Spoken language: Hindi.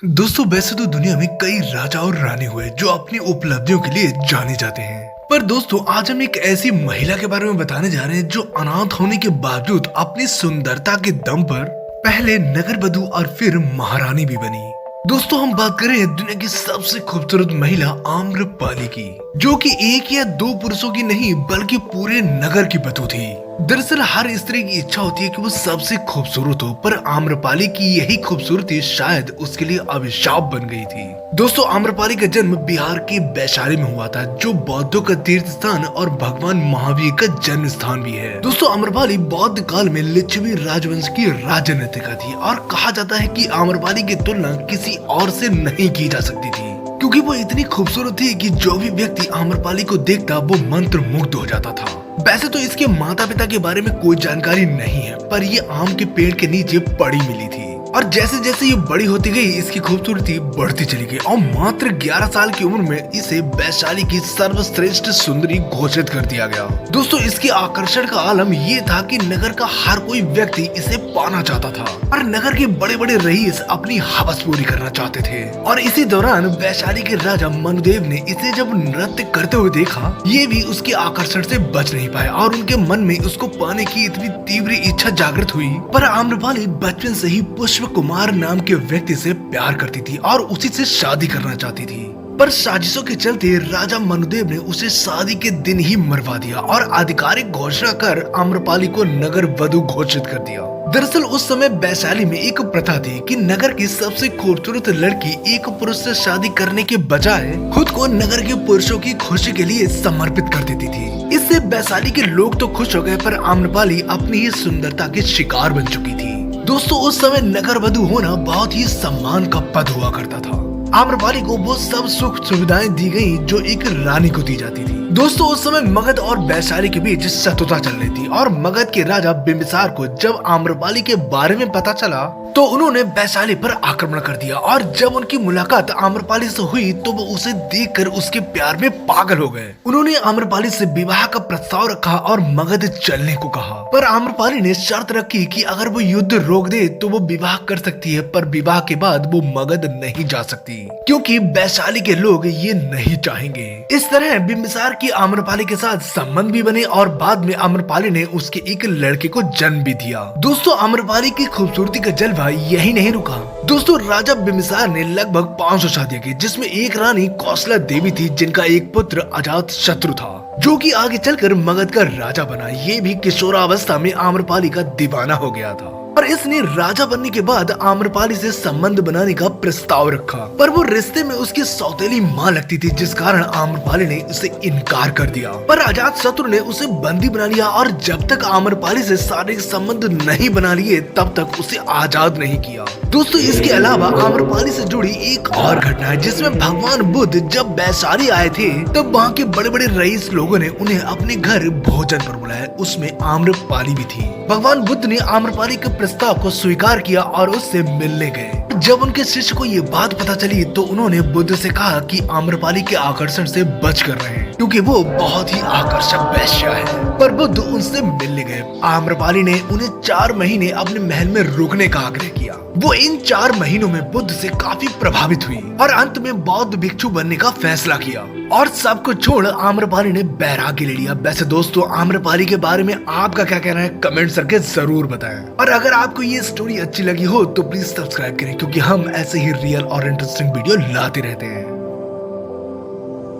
दोस्तों वैसे तो दुनिया में कई राजा और रानी हुए जो अपनी उपलब्धियों के लिए जाने जाते हैं। पर दोस्तों आज हम एक ऐसी महिला के बारे में बताने जा रहे हैं जो अनाथ होने के बावजूद अपनी सुंदरता के दम पर पहले नगरवधु और फिर महारानी भी बनी। दोस्तों हम बात करें दुनिया की सबसे खूबसूरत महिला आम्रपाली की, जो कि एक या दो पुरुषों की नहीं बल्कि पूरे नगर की बधू थी। दरअसल हर स्त्री की इच्छा होती है कि वो सबसे खूबसूरत हो, पर आम्रपाली की यही खूबसूरती शायद उसके लिए अभिशाप बन गई थी। दोस्तों आम्रपाली का जन्म बिहार के वैशाली में हुआ था, जो बौद्धों का तीर्थ स्थान और भगवान महावीर का जन्म स्थान भी है। दोस्तों आम्रपाली बौद्ध काल में लिच्छवी राजवंश की राजनीतिका थी और कहा जाता है कि आम्रपाली की तुलना किसी और से नहीं की जा सकती थी, क्योंकि वो इतनी खूबसूरत थी कि जो भी व्यक्ति आम्रपाली को देखता वो मंत्र मुग्ध हो जाता था। वैसे तो इसके माता पिता के बारे में कोई जानकारी नहीं है, पर ये आम के पेड़ के नीचे पड़ी मिली थी और जैसे जैसे ये बड़ी होती गई इसकी खूबसूरती बढ़ती चली गई और मात्र 11 साल की उम्र में इसे वैशाली की सर्वश्रेष्ठ सुंदरी घोषित कर दिया गया। दोस्तों इसके आकर्षण का आलम ये था कि नगर का हर कोई व्यक्ति इसे पाना चाहता था और नगर के बड़े बड़े रईस अपनी हवस पूरी करना चाहते थे। और इसी दौरान वैशाली के राजा मनुदेव ने इसे जब नृत्य करते हुए देखा, ये भी उसके आकर्षण से बच नहीं पाए और उनके मन में उसको पाने की इतनी तीव्र इच्छा जागृत हुई। पर आम्रपाली बचपन से ही पुष्प कुमार नाम के व्यक्ति से प्यार करती थी और उसी से शादी करना चाहती थी, पर साजिशों के चलते राजा मनुदेव ने उसे शादी के दिन ही मरवा दिया और आधिकारिक घोषणा कर आम्रपाली को नगर वधु घोषित कर दिया। दरअसल उस समय वैशाली में एक प्रथा थी कि नगर की सबसे खूबसूरत लड़की एक पुरुष से शादी करने के बजाय खुद को नगर के पुरुषों की खुशी के लिए समर्पित कर देती थी। इससे वैशाली के लोग तो खुश हो गए, पर आम्रपाली अपनी ही सुंदरता के शिकार बन चुकी थी। दोस्तों उस समय नगर वधु होना बहुत ही सम्मान का पद हुआ करता था। आम्रपाली को वो सब सुख सुविधाएं दी गई जो एक रानी को दी जाती थी। दोस्तों उस समय मगध और वैशाली के बीच शत्रुता चल रही थी और मगध के राजा बिंबिसार को जब आम्रपाली के बारे में पता चला तो उन्होंने वैशाली पर आक्रमण कर दिया और जब उनकी मुलाकात आम्रपाली से हुई तो वो उसे देखकर उसके प्यार में पागल हो गए। उन्होंने आम्रपाली से विवाह का प्रस्ताव रखा और मगध चलने को कहा, पर आम्रपाली ने शर्त रखी कि अगर वो युद्ध रोक दे तो वो विवाह कर सकती है, पर विवाह के बाद वो मगध नहीं जा सकती क्योंकि वैशाली के लोग ये नहीं चाहेंगे। इस तरह बिंबिसार की आम्रपाली के साथ संबंध भी बने और बाद में आम्रपाली ने उसके एक लड़के को जन्म भी दिया। दोस्तों आम्रपाली की खूबसूरती का जलवा यही नहीं रुका। दोस्तों राजा बिंबिसार ने लगभग 500 शादियां की, जिसमें एक रानी कौशला देवी थी जिनका एक पुत्र अजात शत्रु था, जो कि आगे चलकर मगध का राजा बना। ये भी किशोरावस्था में आम्रपाली का दीवाना हो गया था और इसने राजा बनने के बाद आम्रपाली से संबंध बनाने का प्रस्ताव रखा, पर वो रिश्ते में उसकी सौतेली मां लगती थी, जिस कारण आम्रपाली ने उसे इनकार कर दिया। पर अजात शत्रु ने उसे बंदी बना लिया और जब तक आम्रपाली से शारीरिक संबंध नहीं बना लिए तब तक उसे आजाद नहीं किया। दोस्तों इसके अलावा आम्रपाली से जुड़ी एक और घटना है जिसमें भगवान बुद्ध जब वैशाली आए थे तब वहाँ के बड़े बड़े रईस लोगों ने उन्हें अपने घर भोजन पर बुलाया, उसमें आम्रपाली भी थी। भगवान बुद्ध ने आम्रपाली के प्रस्ताव को स्वीकार किया और उससे मिलने गए। जब उनके शिष्य को ये बात पता चली तो उन्होंने बुद्ध से कहा कि आम्रपाली के आकर्षण से बच कर रहे क्योंकि वो बहुत ही आकर्षक वेश्या है। पर बुद्ध उनसे मिलने गए। आम्रपाली ने उन्हें 4 महीने अपने महल में रुकने का आग्रह किया। वो इन 4 महीनों में बुद्ध से काफी प्रभावित हुई और अंत में बौद्ध भिक्षु बनने का फैसला किया और सब कुछ छोड़ आम्रपाली ने बैरागी ले लिया। वैसे दोस्तों आम्रपाली के बारे में आपका क्या कहना है कमेंट करके जरूर बताएं। और अगर आपको ये स्टोरी अच्छी लगी हो तो प्लीज सब्सक्राइब करें, क्योंकि हम ऐसे ही रियल और इंटरेस्टिंग वीडियो लाते रहते हैं।